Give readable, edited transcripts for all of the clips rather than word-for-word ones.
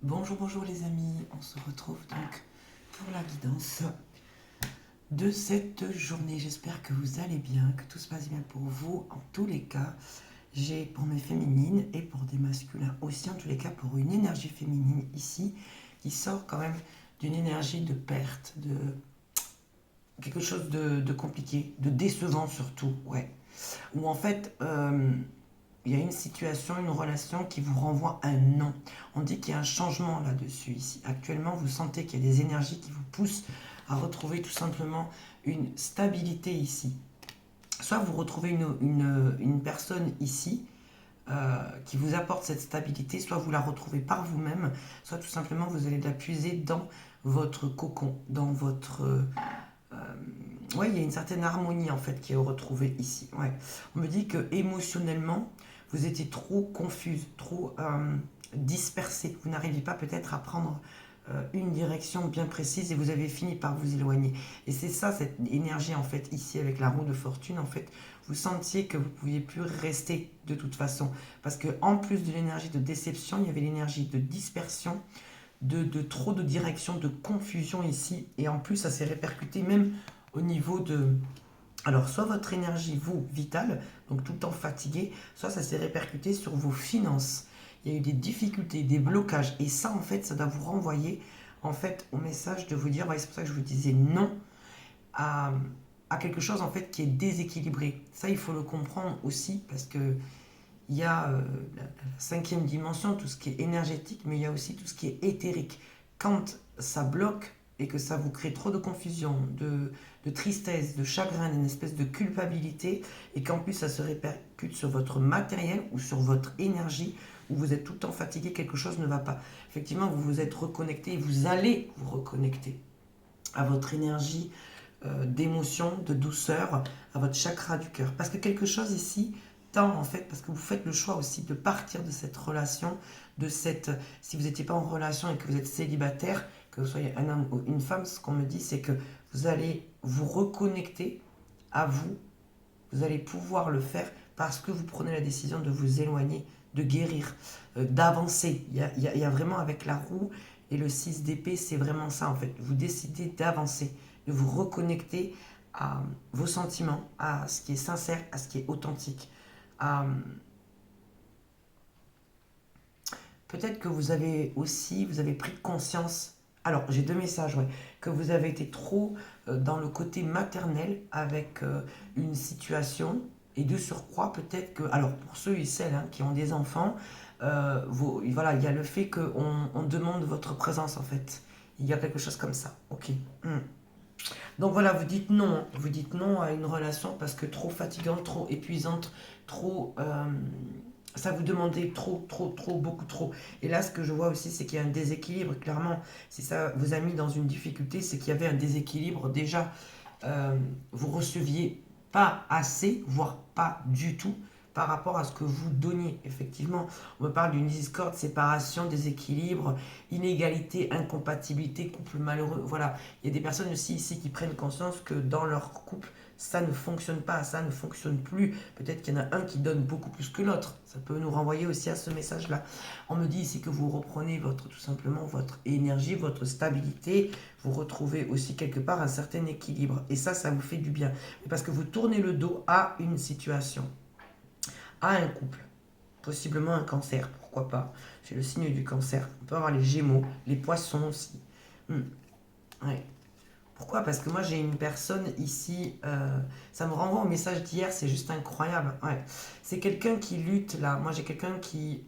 Bonjour, bonjour les amis, on se retrouve donc pour la guidance de cette journée. J'espère que vous allez bien, que tout se passe bien pour vous. En tous les cas, j'ai pour mes féminines et pour des masculins aussi, en tous les cas pour une énergie féminine ici, qui sort quand même d'une énergie de perte, de quelque chose de compliqué, de décevant surtout, ouais. Où en fait, il y a une situation, une relation qui vous renvoie à un non. On dit qu'il y a un changement là-dessus ici. Actuellement, vous sentez qu'il y a des énergies qui vous poussent à retrouver tout simplement une stabilité ici. Soit vous retrouvez une personne ici qui vous apporte cette stabilité, soit vous la retrouvez par vous-même, soit tout simplement vous allez la puiser dans votre cocon, dans votre... ouais, il y a une certaine harmonie en fait qui est retrouvée ici. Ouais. On me dit que émotionnellement, vous étiez trop confuse, trop dispersée. Vous n'arriviez pas peut-être à prendre une direction bien précise et vous avez fini par vous éloigner. Et c'est ça, cette énergie en fait ici avec la roue de fortune. En fait, vous sentiez que vous ne pouviez plus rester de toute façon. Parce que en plus de l'énergie de déception, il y avait l'énergie de dispersion, de trop de direction, de confusion ici. Et en plus, ça s'est répercuté même au niveau de... Alors, soit votre énergie, vous, vitale, donc tout le temps fatigué, soit ça s'est répercuté sur vos finances. Il y a eu des difficultés, des blocages. Et ça, en fait, ça doit vous renvoyer, en fait, au message de vous dire, ouais, c'est pour ça que je vous disais non à, à quelque chose, en fait, qui est déséquilibré. Ça, il faut le comprendre aussi, parce que il y a la cinquième dimension, tout ce qui est énergétique, mais il y a aussi tout ce qui est éthérique. Quand ça bloque et que ça vous crée trop de confusion, de tristesse, de chagrin, d'une espèce de culpabilité, et qu'en plus ça se répercute sur votre matériel ou sur votre énergie, où vous êtes tout le temps fatigué, quelque chose ne va pas. Effectivement, vous vous êtes reconnecté et vous allez vous reconnecter à votre énergie d'émotion, de douceur, à votre chakra du cœur. Parce que quelque chose ici tend en fait, parce que vous faites le choix aussi de partir de cette relation, de cette, si vous n'étiez pas en relation et que vous êtes célibataire, que vous soyez un homme ou une femme, ce qu'on me dit, c'est que vous allez vous reconnecter à vous, vous allez pouvoir le faire parce que vous prenez la décision de vous éloigner, de guérir, d'avancer. Il y a vraiment avec la roue et le 6 d'épée, c'est vraiment ça en fait. Vous décidez d'avancer, de vous reconnecter à vos sentiments, à ce qui est sincère, à ce qui est authentique. À... Peut-être que vous avez aussi, vous avez pris conscience. Alors, j'ai deux messages, ouais, que vous avez été trop dans le côté maternel avec une situation et de surcroît peut-être que, alors pour ceux et celles hein, qui ont des enfants, voilà, il y a le fait qu'on demande votre présence en fait. Il y a quelque chose comme ça, ok. Donc voilà, vous dites non à une relation parce que trop fatigante, trop épuisante, trop... ça vous demandait trop, beaucoup trop. Et là, ce que je vois aussi, c'est qu'il y a un déséquilibre. Clairement, si ça vous a mis dans une difficulté, c'est qu'il y avait un déséquilibre. Déjà, vous receviez pas assez, voire pas du tout, par rapport à ce que vous donniez. Effectivement, on me parle d'une discorde, séparation, déséquilibre, inégalité, incompatibilité, couple malheureux. Voilà, il y a des personnes aussi ici qui prennent conscience que dans leur couple, ça ne fonctionne pas, ça ne fonctionne plus. Peut-être qu'il y en a un qui donne beaucoup plus que l'autre. Ça peut nous renvoyer aussi à ce message-là. On me dit ici que vous reprenez tout simplement votre énergie, votre stabilité. Vous retrouvez aussi quelque part un certain équilibre. Et ça vous fait du bien. Parce que vous tournez le dos à une situation, à un couple. Possiblement un cancer, pourquoi pas. C'est le signe du cancer. On peut avoir les gémeaux, les poissons aussi. Ouais. Pourquoi? Parce que moi j'ai une personne ici, ça me renvoie au message d'hier, c'est juste incroyable. Ouais. C'est quelqu'un qui lutte là. Moi j'ai quelqu'un qui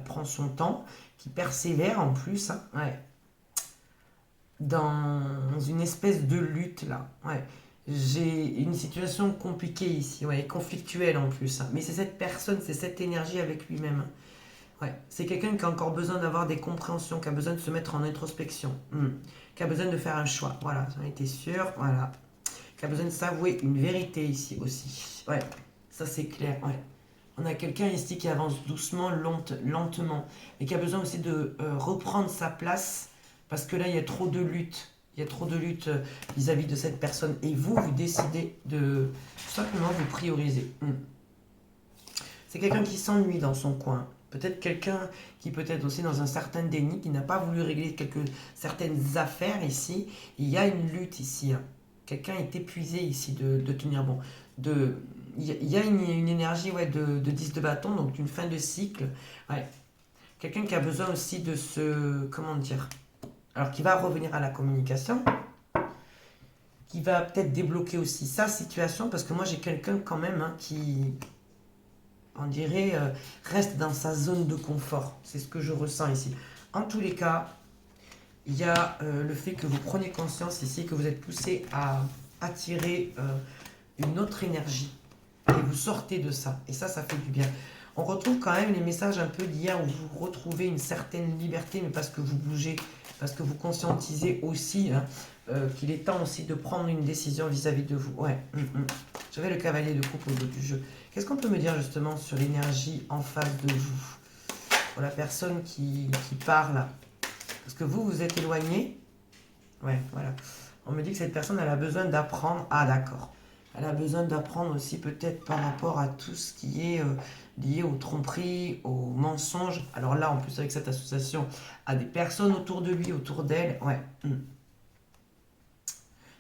prend son temps, qui persévère en plus, hein, ouais, dans une espèce de lutte là. Ouais. J'ai une situation compliquée ici, ouais, conflictuelle en plus, hein. Mais c'est cette personne, c'est cette énergie avec lui-même, hein. Ouais, c'est quelqu'un qui a encore besoin d'avoir des compréhensions, qui a besoin de se mettre en introspection, qui a besoin de faire un choix. Voilà, j'en étais sûre, voilà. Qui a besoin de s'avouer une vérité ici aussi. Ouais, ça c'est clair, ouais. On a quelqu'un ici qui avance doucement, lentement, et qui a besoin aussi de reprendre sa place, parce que là, il y a trop de lutte. Il y a trop de lutte vis-à-vis de cette personne. Et vous, vous décidez de tout simplement vous prioriser. C'est quelqu'un qui s'ennuie dans son coin. Peut-être quelqu'un qui peut être aussi dans un certain déni, qui n'a pas voulu régler certaines affaires ici. Il y a une lutte ici, hein. Quelqu'un est épuisé ici de tenir bon. Il y a une énergie, ouais, de 10 de bâton, donc d'une fin de cycle. Ouais. Quelqu'un qui a besoin aussi de se... Comment dire? Alors, qui va revenir à la communication, qui va peut-être débloquer aussi sa situation, parce que moi j'ai quelqu'un quand même, hein, qui, on dirait, reste dans sa zone de confort. C'est ce que je ressens ici. En tous les cas, il y a le fait que vous prenez conscience ici, que vous êtes poussé à attirer une autre énergie. Et vous sortez de ça. Et ça fait du bien. On retrouve quand même les messages un peu d'hier où vous retrouvez une certaine liberté, mais parce que vous bougez, parce que vous conscientisez aussi, hein, qu'il est temps aussi de prendre une décision vis-à-vis de vous. Ouais. J'avais le cavalier de coupe au dos du jeu. Qu'est-ce qu'on peut me dire justement sur l'énergie en face de vous? Pour la personne qui parle. Parce que vous êtes éloigné. Ouais, voilà. On me dit que cette personne, elle a besoin d'apprendre. Ah, d'accord. Elle a besoin d'apprendre aussi peut-être par rapport à tout ce qui est lié aux tromperies, aux mensonges. Alors là, en plus avec cette association, à des personnes autour de lui, autour d'elle. Ouais.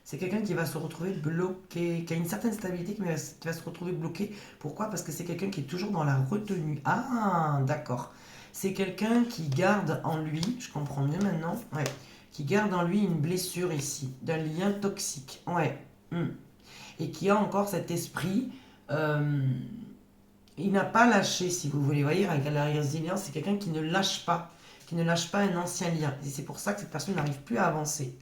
C'est quelqu'un qui va se retrouver bloqué, qui a une certaine stabilité, qui va se retrouver bloqué. Pourquoi? Parce que c'est quelqu'un qui est toujours dans la retenue. Ah, d'accord. C'est quelqu'un qui garde en lui, je comprends mieux maintenant, ouais, qui garde en lui une blessure ici, d'un lien toxique. Ouais. Et qui a encore cet esprit. Il n'a pas lâché, si vous voulez. Vous voyez, avec la résilience, c'est quelqu'un qui ne lâche pas, un ancien lien. Et c'est pour ça que cette personne n'arrive plus à avancer.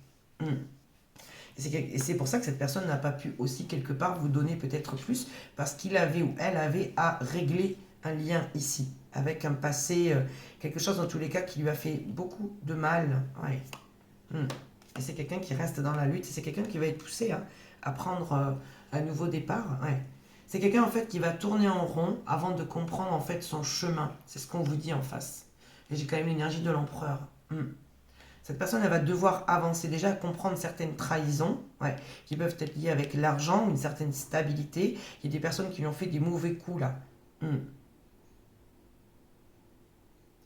Et c'est pour ça que cette personne n'a pas pu aussi quelque part vous donner peut-être plus, parce qu'il avait ou elle avait à régler un lien ici, avec un passé, quelque chose dans tous les cas qui lui a fait beaucoup de mal. Ouais. Et c'est quelqu'un qui reste dans la lutte, et c'est quelqu'un qui va être poussé, hein, à prendre un nouveau départ. Ouais. C'est quelqu'un en fait qui va tourner en rond avant de comprendre en fait son chemin. C'est ce qu'on vous dit en face. Et j'ai quand même l'énergie de l'empereur. Cette personne, elle va devoir avancer déjà, comprendre certaines trahisons, ouais, qui peuvent être liées avec l'argent, une certaine stabilité. Il y a des personnes qui lui ont fait des mauvais coups là.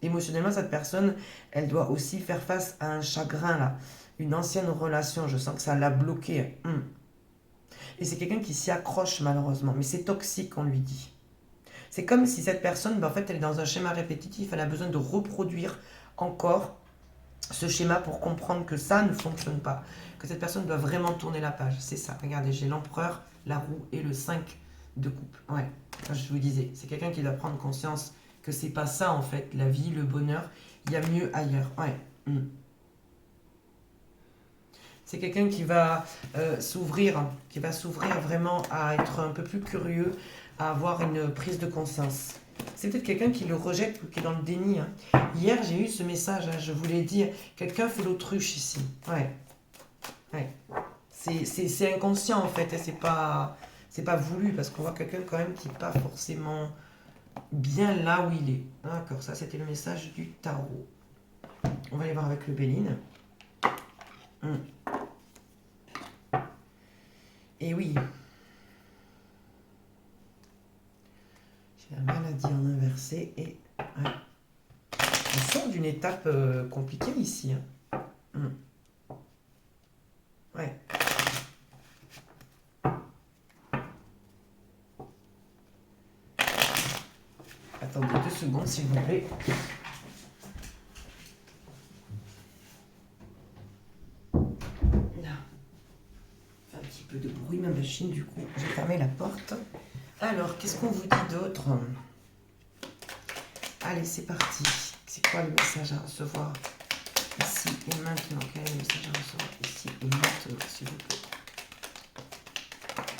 Émotionnellement, cette personne, elle doit aussi faire face à un chagrin là, une ancienne relation. Je sens que ça l'a bloqué. Et c'est quelqu'un qui s'y accroche malheureusement, mais c'est toxique, on lui dit. C'est comme si cette personne, en fait, elle est dans un schéma répétitif, elle a besoin de reproduire encore ce schéma pour comprendre que ça ne fonctionne pas, que cette personne doit vraiment tourner la page. C'est ça, regardez, j'ai l'empereur, la roue et le 5 de coupe. Ouais, je vous disais, c'est quelqu'un qui doit prendre conscience que c'est pas ça en fait, la vie, le bonheur, il y a mieux ailleurs. Ouais. C'est quelqu'un qui va s'ouvrir, vraiment à être un peu plus curieux, à avoir une prise de conscience. C'est peut-être quelqu'un qui le rejette ou qui est dans le déni, hein. Hier, j'ai eu ce message, hein, je voulais dire, quelqu'un fait l'autruche ici. Ouais. C'est inconscient en fait, et c'est pas voulu, parce qu'on voit quelqu'un quand même qui n'est pas forcément bien là où il est. D'accord, ça c'était le message du tarot. On va aller voir avec le Béline. Et oui. J'ai la maladie en inversé et... Ouais. On sort d'une étape compliquée ici, hein. Ouais. Attendez 2 secondes s'il vous plaît. Là. Fait un petit peu de bruit ma machine, du coup j'ai fermé la porte. Alors, qu'est-ce qu'on vous dit d'autre? Allez, c'est parti. C'est quoi le message à recevoir ici et maintenant? Quel est le message à recevoir ici et maintenant, s'il vous plaît?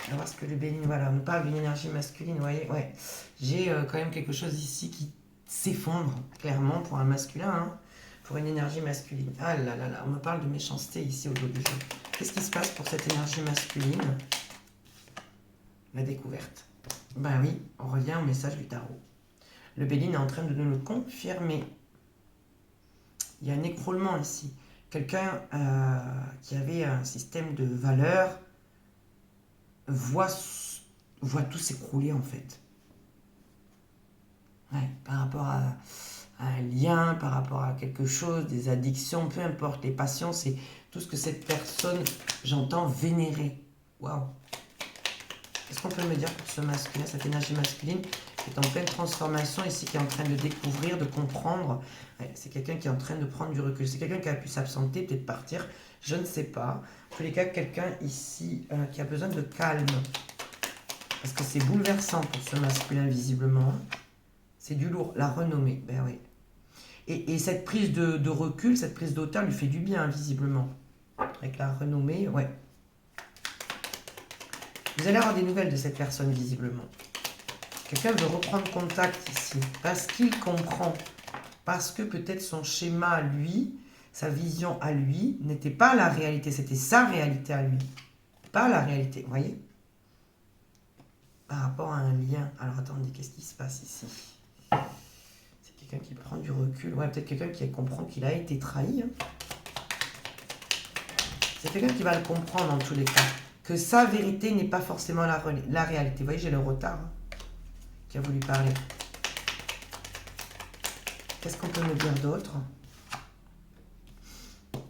On va voir ce que le Béline, voilà, on nous parle d'une énergie masculine, vous voyez, ouais. J'ai quand même quelque chose ici qui s'effondre, clairement, pour un masculin, hein, pour une énergie masculine. Ah là là là, on me parle de méchanceté ici au dos du jeu. Qu'est-ce qui se passe pour cette énergie masculine? La découverte. Ben oui, on revient au message du tarot. Le Béline est en train de nous le confirmer. Il y a un écroulement ici. Quelqu'un qui avait un système de valeurs voit tout s'écrouler en fait. Ouais, par rapport à un lien, par rapport à quelque chose, des addictions, peu importe, les passions, c'est tout ce que cette personne, j'entends, vénérer. Waouh. Qu'est-ce qu'on peut me dire pour ce masculin, cette énergie masculine qui est en pleine transformation ici, qui est en train de découvrir, de comprendre. Ouais, c'est quelqu'un qui est en train de prendre du recul. C'est quelqu'un qui a pu s'absenter, peut-être partir, je ne sais pas. En tous les cas, quelqu'un ici qui a besoin de calme. Parce que c'est bouleversant pour ce masculin, visiblement. C'est du lourd, la renommée, ben oui. Et cette prise de recul, cette prise d'auteur lui fait du bien, visiblement. Avec la renommée, ouais. Vous allez avoir des nouvelles de cette personne, visiblement. Quelqu'un veut reprendre contact ici, parce qu'il comprend. Parce que peut-être son schéma à lui, sa vision à lui, n'était pas la réalité. C'était sa réalité à lui. Pas la réalité, vous voyez? Par rapport à un lien. Alors, attendez, qu'est-ce qui se passe ici? C'est quelqu'un qui prend du recul. Ouais, peut-être quelqu'un qui comprend qu'il a été trahi. Hein. C'est quelqu'un qui va le comprendre en tous les cas. Que sa vérité n'est pas forcément la réalité. Vous voyez, j'ai le retard hein, qui a voulu parler. Qu'est-ce qu'on peut me dire d'autre?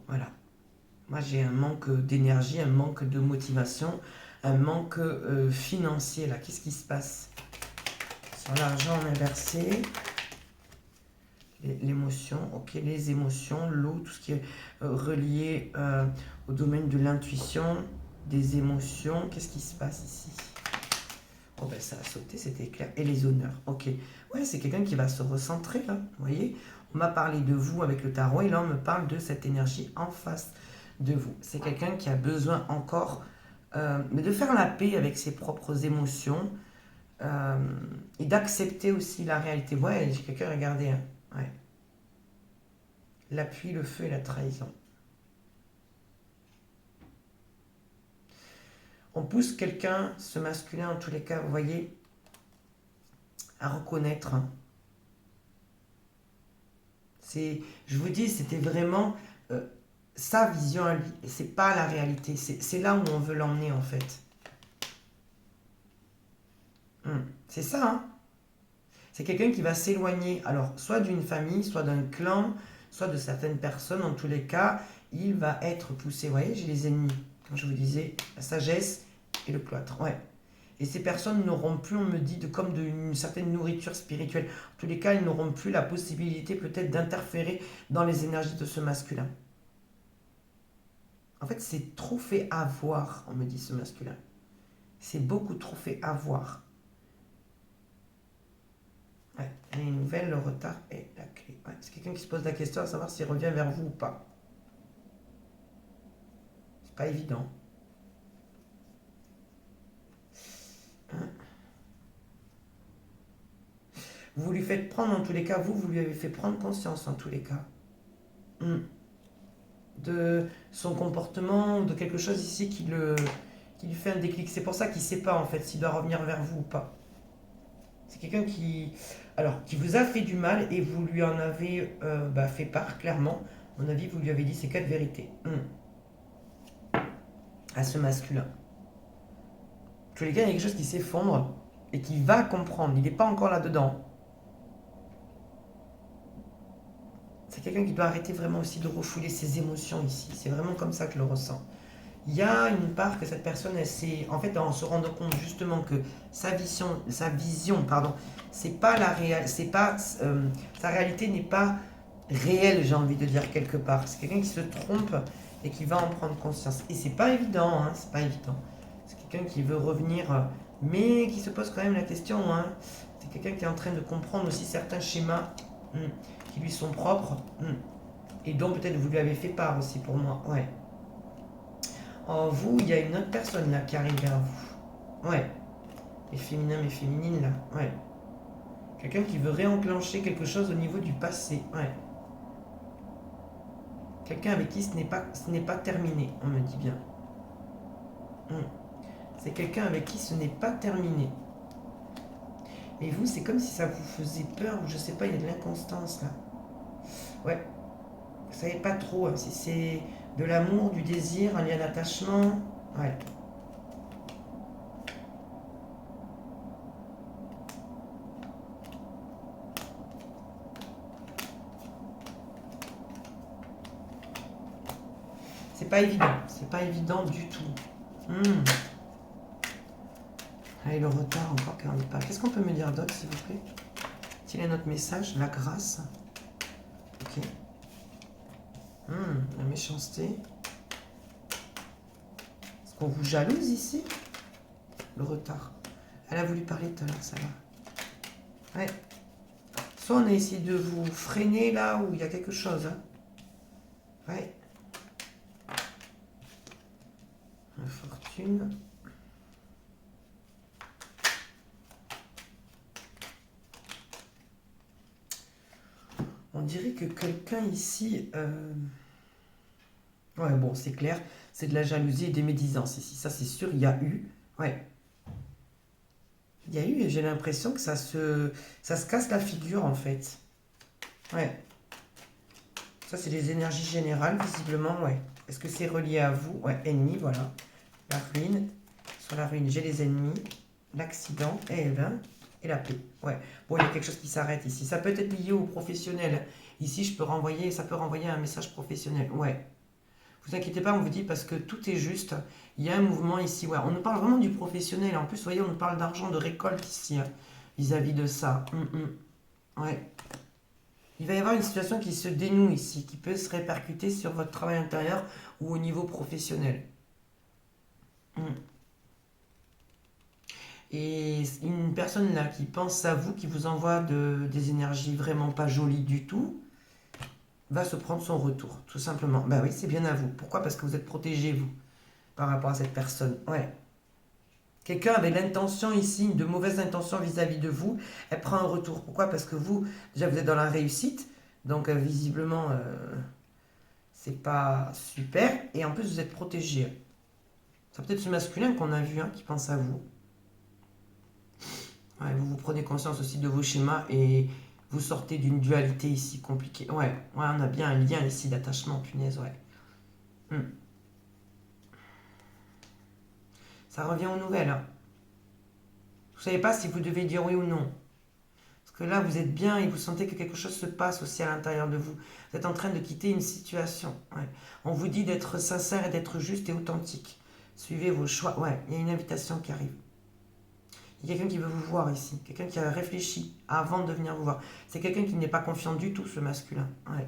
Voilà. Moi, j'ai un manque d'énergie, un manque de motivation, un manque financier. Là, qu'est-ce qui se passe? Sur l'argent inversé, l'émotion, ok, les émotions, l'eau, tout ce qui est relié au domaine de l'intuition, des émotions. Qu'est-ce qui se passe ici? Oh ben ça a sauté, c'était clair. Et les honneurs, ok. Ouais, c'est quelqu'un qui va se recentrer là, vous voyez. On m'a parlé de vous avec le tarot et là on me parle de cette énergie en face de vous. C'est quelqu'un qui a besoin encore de faire la paix avec ses propres émotions et d'accepter aussi la réalité. Ouais, j'ai quelqu'un, regardez, hein. Ouais. L'appui, le feu et la trahison. On pousse quelqu'un, ce masculin en tous les cas, vous voyez, à reconnaître. Hein. Je vous dis, c'était vraiment sa vision à lui. Et c'est pas la réalité. C'est là où on veut l'emmener en fait. C'est ça, hein. C'est quelqu'un qui va s'éloigner, alors, soit d'une famille, soit d'un clan, soit de certaines personnes. En tous les cas, il va être poussé. Vous voyez, j'ai les ennemis. Comme je vous disais, la sagesse et le cloître. Ouais. Et ces personnes n'auront plus, on me dit, comme d'une certaine nourriture spirituelle. En tous les cas, ils n'auront plus la possibilité peut-être d'interférer dans les énergies de ce masculin. En fait, c'est trop fait avoir, on me dit ce masculin. C'est beaucoup trop fait avoir. Ouais, il y a une nouvelle, le retard est la clé. Ouais, c'est quelqu'un qui se pose la question à savoir s'il revient vers vous ou pas. C'est pas évident. Hein. Vous lui faites prendre en tous les cas, vous lui avez fait prendre conscience en tous les cas. De son comportement ou de quelque chose ici qui lui fait un déclic. C'est pour ça qu'il ne sait pas en fait s'il doit revenir vers vous ou pas. C'est quelqu'un qui vous a fait du mal et vous lui en avez fait part clairement. À mon avis, vous lui avez dit ces 4 vérités. À ce masculin. Tous les cas, il y a quelque chose qui s'effondre et qui va comprendre. Il n'est pas encore là-dedans. C'est quelqu'un qui doit arrêter vraiment aussi de refouler ses émotions ici. C'est vraiment comme ça que je le ressens. Il y a une part que cette personne, en fait, en se rendant compte justement que sa vision, pardon, c'est pas la réalité, sa réalité n'est pas réelle, j'ai envie de dire quelque part. C'est quelqu'un qui se trompe et qui va en prendre conscience. Et c'est pas évident, hein, c'est pas évident. C'est quelqu'un qui veut revenir, mais qui se pose quand même la question. Hein. C'est quelqu'un qui est en train de comprendre aussi certains schémas qui lui sont propres et dont peut-être vous lui avez fait part aussi pour moi. Ouais. En vous, il y a une autre personne là qui arrive vers vous. Ouais. Les féminins, mais féminines là. Ouais. Quelqu'un qui veut réenclencher quelque chose au niveau du passé. Ouais. Quelqu'un avec qui ce n'est pas terminé, on me dit bien. C'est quelqu'un avec qui ce n'est pas terminé. Mais vous, c'est comme si ça vous faisait peur, ou je sais pas, il y a de l'inconstance là. Ouais. Vous savez pas trop hein, si c'est de l'amour, du désir, un lien d'attachement. Ouais. C'est pas évident. C'est pas évident du tout. Allez, le retard encore qui n'en est pas. Qu'est-ce qu'on peut me dire d'autre, s'il vous plaît? Quel est notre message? La grâce. Ok. La méchanceté. Est-ce qu'on vous jalouse ici? Le retard. Elle a voulu parler tout à l'heure, ça va. Ouais. Soit on a essayé de vous freiner là où il y a quelque chose. Hein. Ouais. La fortune. On dirait que quelqu'un ici... Ouais, bon, c'est clair. C'est de la jalousie et des médisances ici. Ça, c'est sûr, il y a eu. Ouais. Il y a eu et j'ai l'impression que ça se casse la figure, en fait. Ouais. Ça, c'est les énergies générales, visiblement, ouais. Est-ce que c'est relié à vous? Ouais, ennemi, voilà. La ruine. Sur la ruine, j'ai les ennemis. L'accident, et la paix. Ouais. Bon, il y a quelque chose qui s'arrête ici. Ça peut être lié au professionnel. Ici, ça peut renvoyer un message professionnel. Ouais. Vous inquiétez pas, on vous dit parce que tout est juste. Il y a un mouvement ici. Ouais, on nous parle vraiment du professionnel. En plus, vous voyez, on nous parle d'argent, de récolte ici, hein, vis-à-vis de ça. Ouais. Il va y avoir une situation qui se dénoue ici, qui peut se répercuter sur votre travail intérieur ou au niveau professionnel. Et une personne là qui pense à vous, qui vous envoie des énergies vraiment pas jolies du tout, va se prendre son retour, tout simplement. Bah oui, c'est bien à vous. Pourquoi? Parce que vous êtes protégé, vous, par rapport à cette personne. Ouais. Quelqu'un avait l'intention ici, de mauvaises intentions vis-à-vis de vous, elle prend un retour. Pourquoi? Parce que vous, déjà, vous êtes dans la réussite, donc visiblement, c'est pas super, et en plus, vous êtes protégé. C'est peut-être ce masculin qu'on a vu, hein, qui pense à vous. Ouais, vous prenez conscience aussi de vos schémas et vous sortez d'une dualité ici compliquée. Ouais, on a bien un lien ici d'attachement, punaise, ouais. Ça revient aux nouvelles. Hein. Vous savez pas si vous devez dire oui ou non. Parce que là, vous êtes bien et vous sentez que quelque chose se passe aussi à l'intérieur de vous. Vous êtes en train de quitter une situation. Ouais. On vous dit d'être sincère et d'être juste et authentique. Suivez vos choix. Ouais, il y a une invitation qui arrive. Il y a quelqu'un qui veut vous voir ici. Quelqu'un qui a réfléchi avant de venir vous voir. C'est quelqu'un qui n'est pas confiant du tout, ce masculin. Ouais.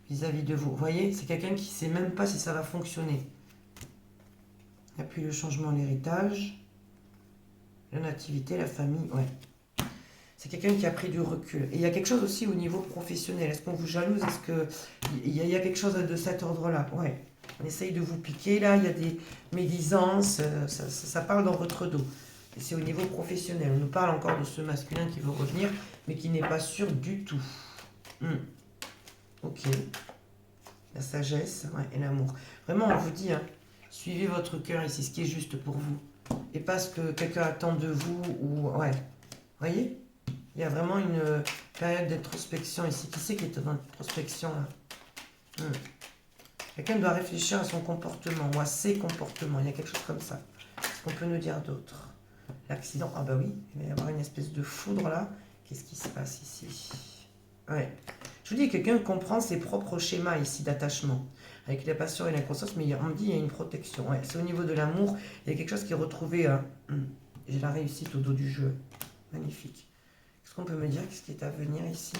Vis-à-vis de vous. Vous voyez, c'est quelqu'un qui ne sait même pas si ça va fonctionner. Et puis le changement, l'héritage, la nativité, la famille, ouais. C'est quelqu'un qui a pris du recul. Et il y a quelque chose aussi au niveau professionnel. Est-ce qu'on vous jalouse? Est-ce qu'il y a quelque chose de cet ordre-là? Ouais. On essaye de vous piquer, là. Il y a des médisances. Ça parle dans votre dos. Et c'est au niveau professionnel. On nous parle encore de ce masculin qui veut revenir, mais qui n'est pas sûr du tout. Ok. La sagesse, ouais, et l'amour. Vraiment, on vous dit, hein, suivez votre cœur ici, ce qui est juste pour vous. Et pas ce que quelqu'un attend de vous, ou... Ouais. Voyez? Il y a vraiment une période d'introspection ici. Qui c'est qui est dans l'introspection, là? Quelqu'un doit réfléchir à son comportement, ou à ses comportements. Il y a quelque chose comme ça. Qu'est-ce qu'on peut nous dire d'autre? L'accident, ah bah oui, il va y avoir une espèce de foudre, là. Qu'est-ce qui se passe ici? Ouais. Je vous dis, quelqu'un comprend ses propres schémas ici d'attachement. Avec la passion et l'inconscience, mais on me dit qu'il y a une protection. Ouais, c'est au niveau de l'amour, il y a quelque chose qui est retrouvé. J'ai la réussite au dos du jeu. Magnifique. Qu'est-ce qu'on peut me dire? Qu'est-ce qui est à venir ici?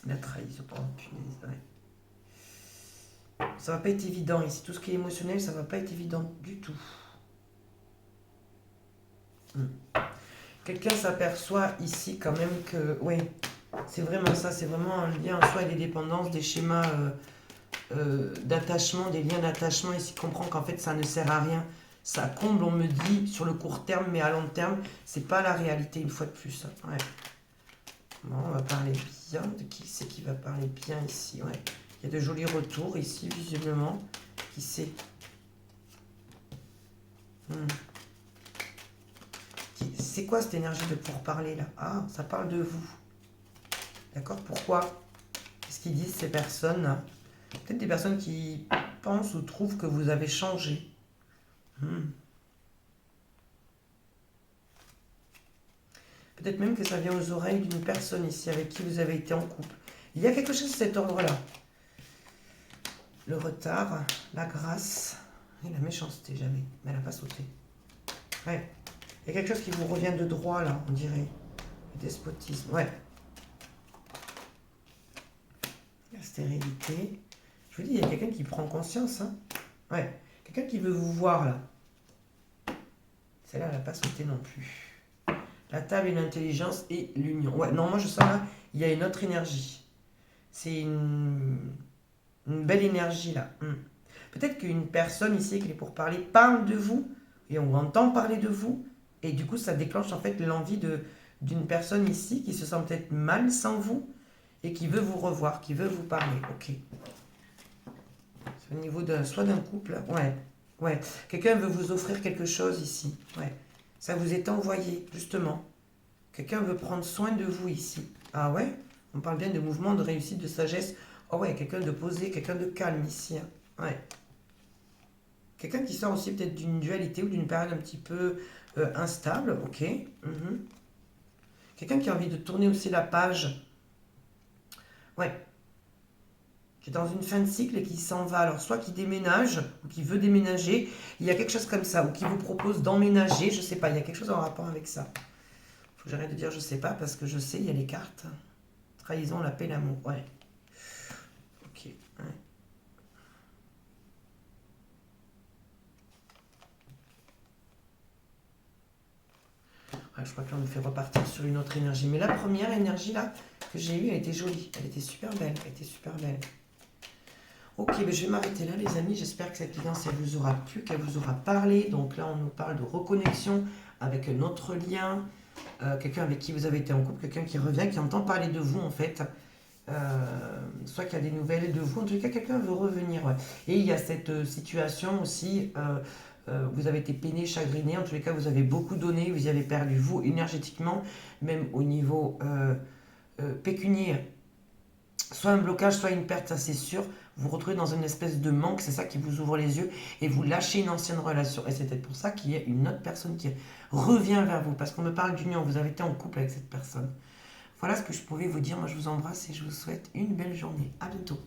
La trahison, oh punaise, ouais. Ça va pas être évident ici. Tout ce qui est émotionnel, ça va pas être évident du tout. Quelqu'un s'aperçoit ici quand même que, oui, c'est vraiment ça, c'est vraiment un lien en soi et des dépendances, des schémas d'attachement, des liens d'attachement. Ici, comprend qu'en fait, ça ne sert à rien. Ça comble, on me dit, sur le court terme, mais à long terme, c'est pas la réalité, une fois de plus. Ouais. Bon, on va parler bien. De qui c'est qui va parler bien ici? Ouais. Il y a de jolis retours ici, visiblement. Qui c'est? C'est quoi cette énergie de pourparler là? Ah, ça parle de vous. D'accord? Pourquoi? Qu'est-ce qu'ils disent ces personnes? Peut-être des personnes qui pensent ou trouvent que vous avez changé. Peut-être même que ça vient aux oreilles d'une personne ici avec qui vous avez été en couple. Il y a quelque chose de cet ordre-là. Le retard, la grâce et la méchanceté, jamais. Mais elle n'a pas sauté. Ouais. Il y a quelque chose qui vous revient de droit, là, on dirait. Le despotisme, ouais. La stérilité. Je vous dis, il y a quelqu'un qui prend conscience, hein. Ouais. Quelqu'un qui veut vous voir, là. Celle-là, elle n'a pas sauté non plus. La table et l'intelligence et l'union. Ouais, non, moi je sens là, il y a une autre énergie. C'est une belle énergie là. Peut-être qu'une personne ici qui est pour parler parle de vous, et on entend parler de vous, et du coup ça déclenche en fait l'envie d'une personne ici qui se sent peut-être mal sans vous, et qui veut vous revoir, qui veut vous parler. Ok. C'est au niveau soit d'un couple, ouais. Ouais. Quelqu'un veut vous offrir quelque chose ici. Ouais. Ça vous est envoyé, justement. Quelqu'un veut prendre soin de vous ici. Ah ouais? On parle bien de mouvement, de réussite, de sagesse. Oh ouais, quelqu'un de posé, quelqu'un de calme ici. Hein. Ouais. Quelqu'un qui sort aussi peut-être d'une dualité ou d'une période un petit peu instable. Ok. Quelqu'un qui a envie de tourner aussi la page. Ouais. Qui est dans une fin de cycle et qui s'en va. Alors, soit qui déménage ou qui veut déménager. Il y a quelque chose comme ça. Ou qui vous propose d'emménager. Je sais pas. Il y a quelque chose en rapport avec ça. Faut que j'arrête de dire je sais pas parce que je sais, il y a les cartes. Trahison, la paix, l'amour. Ouais. Ok. Ouais. Ouais, je crois que là, on me fait repartir sur une autre énergie. Mais la première énergie là que j'ai eue, elle était jolie. Elle était super belle. Elle était super belle. Ok, mais je vais m'arrêter là, les amis. J'espère que cette guidance, elle vous aura plu, qu'elle vous aura parlé. Donc là, on nous parle de reconnexion avec notre lien. Quelqu'un avec qui vous avez été en couple, quelqu'un qui revient, qui entend parler de vous, en fait. Soit qu'il y a des nouvelles de vous. En tout cas, quelqu'un veut revenir. Ouais. Et il y a cette situation aussi. Vous avez été peiné, chagriné. En tous les cas, vous avez beaucoup donné. Vous y avez perdu, vous, énergétiquement. Même au niveau pécunier. Soit un blocage, soit une perte, ça c'est sûr. Vous vous retrouvez dans une espèce de manque, c'est ça qui vous ouvre les yeux et vous lâchez une ancienne relation. Et c'est peut-être pour ça qu'il y a une autre personne qui revient vers vous, parce qu'on me parle d'union, vous avez été en couple avec cette personne. Voilà ce que je pouvais vous dire, moi je vous embrasse et je vous souhaite une belle journée. À bientôt.